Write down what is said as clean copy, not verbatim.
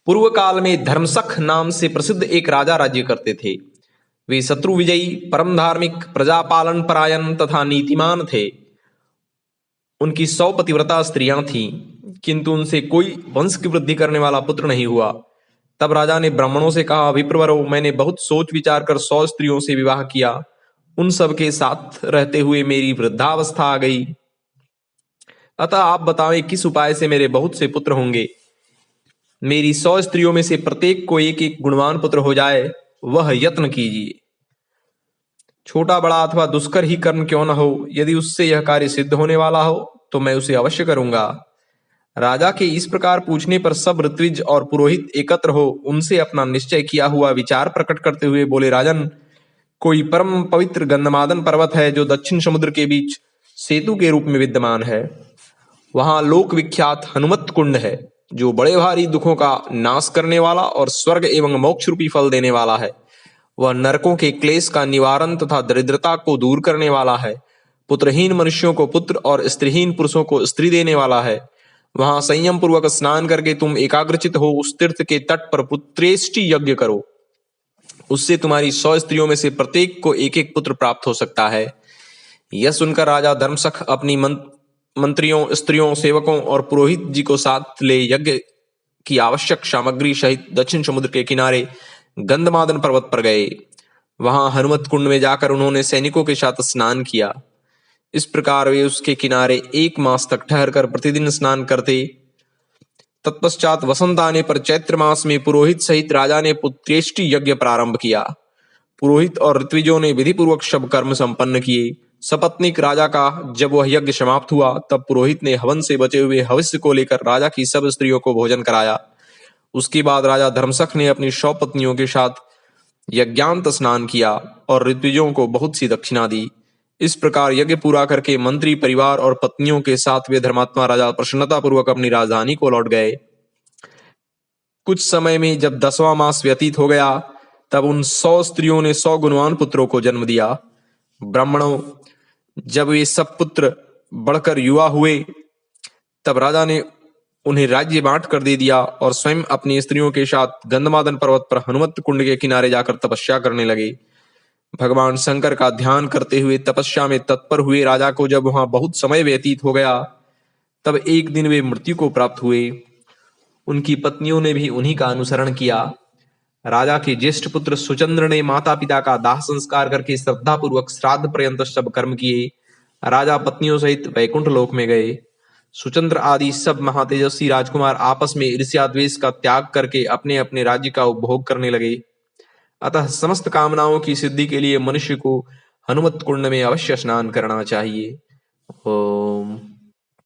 पूर्व काल में धर्मसख नाम से प्रसिद्ध एक राजा राज्य करते थे। वे शत्रु विजयी, परम धार्मिक, प्रजापालन परायण तथा नीतिमान थे। उनकी 100 पतिव्रता स्त्रियां थीं, किंतु उनसे कोई वंश की वृद्धि करने वाला पुत्र नहीं हुआ। तब राजा ने ब्राह्मणों से कहा, विप्रवरों, मैंने बहुत सोच विचार कर 100 स्त्रियों से विवाह किया। उन सब के साथ रहते हुए मेरी वृद्धावस्था आ गई। अतः आप बतावें किस उपाय से मेरे बहुत से पुत्र होंगे। मेरी 100 स्त्रियों में से प्रत्येक को एक एक गुणवान पुत्र हो जाए, वह यत्न कीजिए। छोटा बड़ा अथवा दुष्कर ही कर्म क्यों न हो, यदि उससे यह कार्य सिद्ध होने वाला हो तो मैं उसे अवश्य करूंगा। राजा के इस प्रकार पूछने पर सब ऋत्विज और पुरोहित एकत्र हो उनसे अपना निश्चय किया हुआ विचार प्रकट करते हुए बोले, राजन, कोई परम पवित्र गंधमादन पर्वत है जो दक्षिण समुद्र के बीच सेतु के रूप में विद्यमान है। वहां लोक विख्यात हनुमत कुंड है, जो बड़े भारी दुखों का नाश करने वाला और स्वर्ग एवं मोक्ष रूपी फल देने वाला है। वह नरकों के क्लेश का निवारण तथा दरिद्रता को दूर करने वाला है। पुत्रहीन मनुष्यों को पुत्र और स्त्रीहीन पुरुषों को स्त्री देने वाला है। वहां संयम पूर्वक स्नान करके तुम एकाग्रचित हो उस तीर्थ के तट पर पुत्रेष्टि यज्ञ करो। उससे तुम्हारी 100 स्त्रियों में से प्रत्येक को एक एक पुत्र प्राप्त हो सकता है। यह सुनकर राजा धर्मसख अपनी मंत्रियों, स्त्रियों, सेवकों और पुरोहित जी को साथ ले यज्ञ की आवश्यक सामग्री सहित दक्षिण समुद्र के किनारे गंधमादन पर्वत पर गए। वहां हनुमत कुंड में जाकर उन्होंने सैनिकों के साथ स्नान किया। इस प्रकार वे उसके किनारे 1 मास तक ठहरकर प्रतिदिन स्नान करते। तत्पश्चात वसंत आने पर चैत्र मास में पुरोहित सहित राजा ने पुत्रेष्टि यज्ञ प्रारंभ किया। पुरोहित और ऋत्विजों ने विधि पूर्वक सब कर्म संपन्न किए। सपत्नीक राजा का जब वह यज्ञ समाप्त हुआ, तब पुरोहित ने हवन से बचे हुए हविष्य को लेकर राजा की सब स्त्रियों को भोजन कराया। उसके बाद राजा धर्मसख ने अपनी 100 पत्नियों के साथ यज्ञांत स्नान किया और ऋत्विजों को बहुत सी दक्षिणा दी। इस प्रकार यज्ञ पूरा करके मंत्री परिवार और पत्नियों के साथ वे धर्मात्मा राजा प्रसन्नता पूर्वक अपनी राजधानी को लौट गए। कुछ समय में जब 10वां मास व्यतीत हो गया, तब उन 100 स्त्रियों ने 100 गुणवान पुत्रों को जन्म दिया। ब्राह्मणों, जब वे सब पुत्र बढ़कर युवा हुए, तब राजा ने उन्हें राज्य बांट कर दे दिया और स्वयं अपनी स्त्रियों के साथ गंधमादन पर्वत पर हनुमत कुंड के किनारे जाकर तपस्या करने लगे। भगवान शंकर का ध्यान करते हुए तपस्या में तत्पर हुए राजा को जब वहां बहुत समय व्यतीत हो गया, तब एक दिन वे मृत्यु को प्राप्त हुए। उनकी पत्नियों ने भी उन्हीं का अनुसरण किया। राजा के ज्येष्ठ पुत्र सुचंद्र ने माता पिता का दाह संस्कार करके श्रद्धा पूर्वक श्राद्ध पर्यंत सब कर्म किए। राजा पत्नियों सहित वैकुंठ लोक में गए। सुचंद्र आदि सब महातेजस्वी राजकुमार आपस में ईर्ष्या द्वेष का त्याग करके अपने अपने राज्य का उपभोग करने लगे। अतः समस्त कामनाओं की सिद्धि के लिए मनुष्य को हनुमत कुंड में अवश्य स्नान करना चाहिए। ओम।